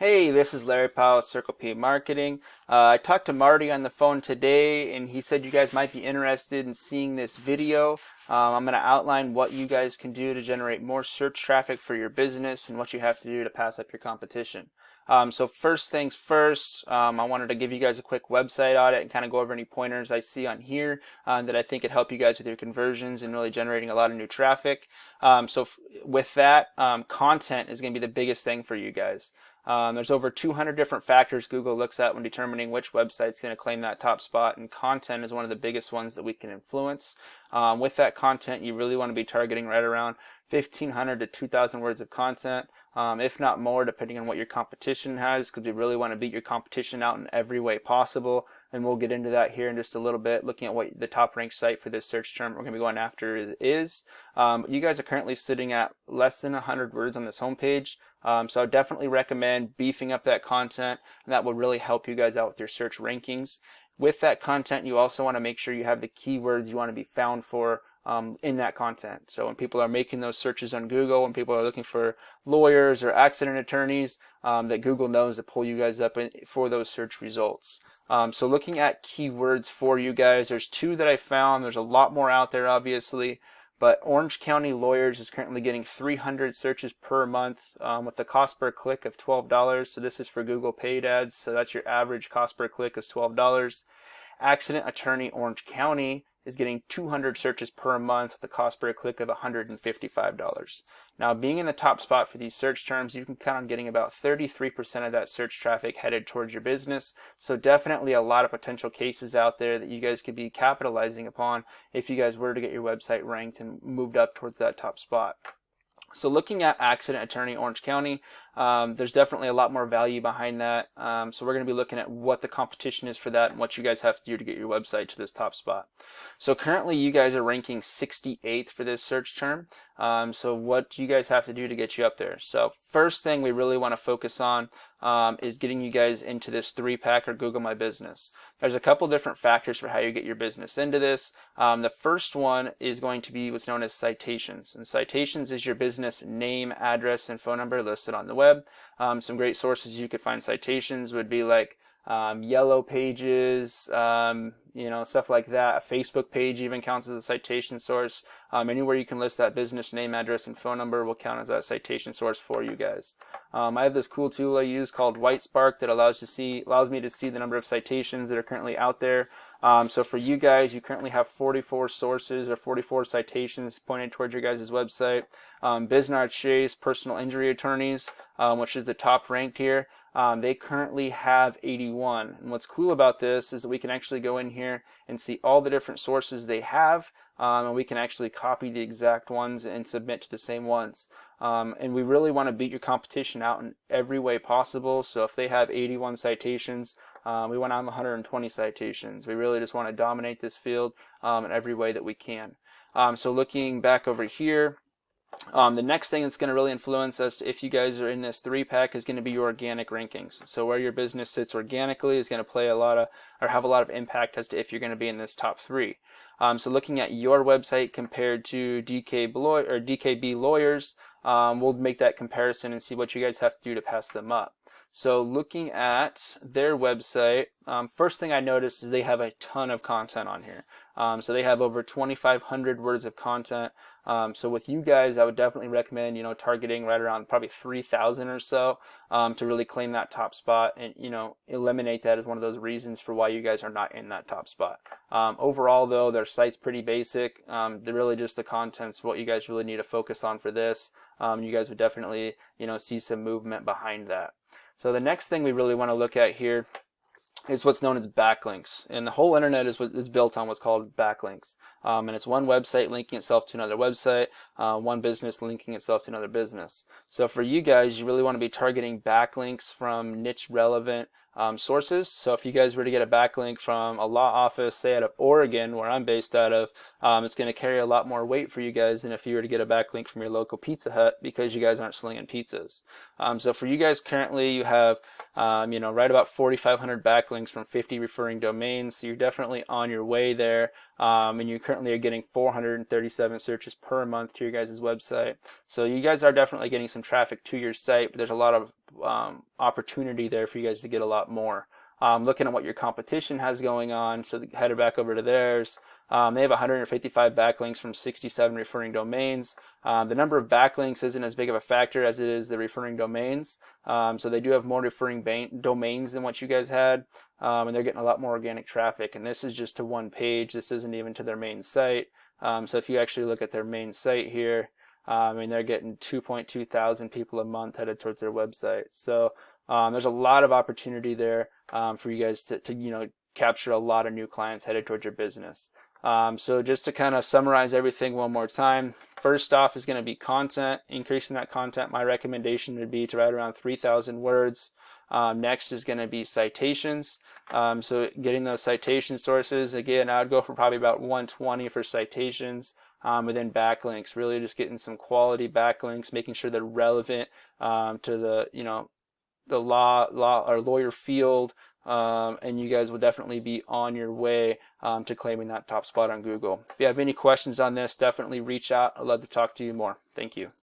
Hey, this is Larry Powell at Circle P Marketing. I talked to Marty on the phone today, and he said you guys might be interested in seeing this video. I'm going to outline what you guys can do to generate more search traffic for your business and what you have to do to pass up your competition. So first things first, I wanted to give you guys a quick website audit and kind of go over any pointers I see on here that I think could help you guys with your conversions and really generating a lot of new traffic. With that, content is going to be the biggest thing for you guys. There's over 200 different factors Google looks at when determining which website's going to claim that top spot, and content is one of the biggest ones that we can influence. With that content, you really want to be targeting right around 1,500 to 2,000 words of content, if not more, depending on what your competition has, because we really want to beat your competition out in every way possible. And we'll get into that here in just a little bit, looking at what the top ranked site for this search term we're going to be going after is. You guys are currently sitting at less than 100 words on this homepage. So I would definitely recommend beefing up that content, and that will really help you guys out with your search rankings. With that content, you also want to make sure you have the keywords you want to be found for in that content. So when people are making those searches on Google, when people are looking for lawyers or accident attorneys, that Google knows to pull you guys up for those search results. So looking at keywords for you guys, there's two that I found. There's a lot more out there, obviously. But Orange County Lawyers is currently getting 300 searches per month with a cost per click of $12. So this is for Google paid ads. So that's your average cost per click is $12. Accident Attorney Orange County is getting 200 searches per month with a cost per click of $155. Now, being in the top spot for these search terms, you can count on getting about 33% of that search traffic headed towards your business. So definitely a lot of potential cases out there that you guys could be capitalizing upon if you guys were to get your website ranked and moved up towards that top spot. So looking at Accident Attorney Orange County, there's definitely a lot more value behind that. So we're going to be looking at what the competition is for that and what you guys have to do to get your website to this top spot. So currently you guys are ranking 68th for this search term. So what do you guys have to do to get you up there? So first thing we really want to focus on is getting you guys into this 3-pack or Google My Business. There's a couple different factors for how you get your business into this. The first one is going to be what's known as citations. And citations is your business name, address, and phone number listed on the web. Some great sources you could find citations would be like Yellow Pages, stuff like that. A Facebook page even counts as a citation source. Anywhere you can list that business name, address, and phone number will count as that citation source for you guys. I have this cool tool I use called Whitespark that allows me to see the number of citations that are currently out there. So for you guys, you currently have 44 sources or 44 citations pointed towards your guys' website. Bisnard Chase Personal Injury Attorneys, which is the top ranked here. They currently have 81. And what's cool about this is that we can actually go in here and see all the different sources they have, and we can actually copy the exact ones and submit to the same ones. And we really want to beat your competition out in every way possible. So if they have 81 citations, we want to have 120 citations. We really just want to dominate this field in every way that we can. So looking back over here, the next thing that's going to really influence us if you guys are in this 3-pack is going to be your organic rankings. So where your business sits organically is going to play have a lot of impact as to if you're going to be in this top 3. So looking at your website compared to DKB Lawyers, we'll make that comparison and see what you guys have to do to pass them up. So looking at their website, first thing I noticed is they have a ton of content on here. So they have over 2,500 words of content. So with you guys, I would definitely recommend, targeting right around probably 3,000 or so to really claim that top spot and, eliminate that as one of those reasons for why you guys are not in that top spot. Overall, though, their site's pretty basic. They're really just the content's what you guys really need to focus on for this. You guys would definitely, see some movement behind that. So the next thing we really want to look at here is what's known as backlinks, and the whole internet is built on what's called backlinks, and it's one website linking itself to another website, one business linking itself to another business. So for you guys, you really want to be targeting backlinks from niche relevant sources. So if you guys were to get a backlink from a law office, say out of Oregon, where I'm based out of, it's going to carry a lot more weight for you guys than if you were to get a backlink from your local Pizza Hut, because you guys aren't slinging pizzas. So for you guys currently, you have right about 4,500 backlinks from 50 referring domains. So you're definitely on your way there. And you currently are getting 437 searches per month to your guys' website. So you guys are definitely getting some traffic to your site, but there's a lot of opportunity there for you guys to get a lot more. Looking at what your competition has going on, so headed back over to theirs. They have 155 backlinks from 67 referring domains. The number of backlinks isn't as big of a factor as it is the referring domains. So they do have more referring domains than what you guys had, and they're getting a lot more organic traffic. And this is just to one page. This isn't even to their main site. So if you actually look at their main site here, I mean, they're getting 2.2 thousand people a month headed towards their website. So there's a lot of opportunity there for you guys to capture a lot of new clients headed towards your business. So just to kind of summarize everything one more time, first off is going to be content. Increasing that content, my recommendation would be to write around 3,000 words. Next is going to be citations. So getting those citation sources, again, I would go for probably about 120 for citations. Within backlinks, really just getting some quality backlinks, making sure they're relevant to the law or lawyer field, and you guys will definitely be on your way to claiming that top spot on Google. If you have any questions on this, definitely reach out. I'd love to talk to you more. Thank you.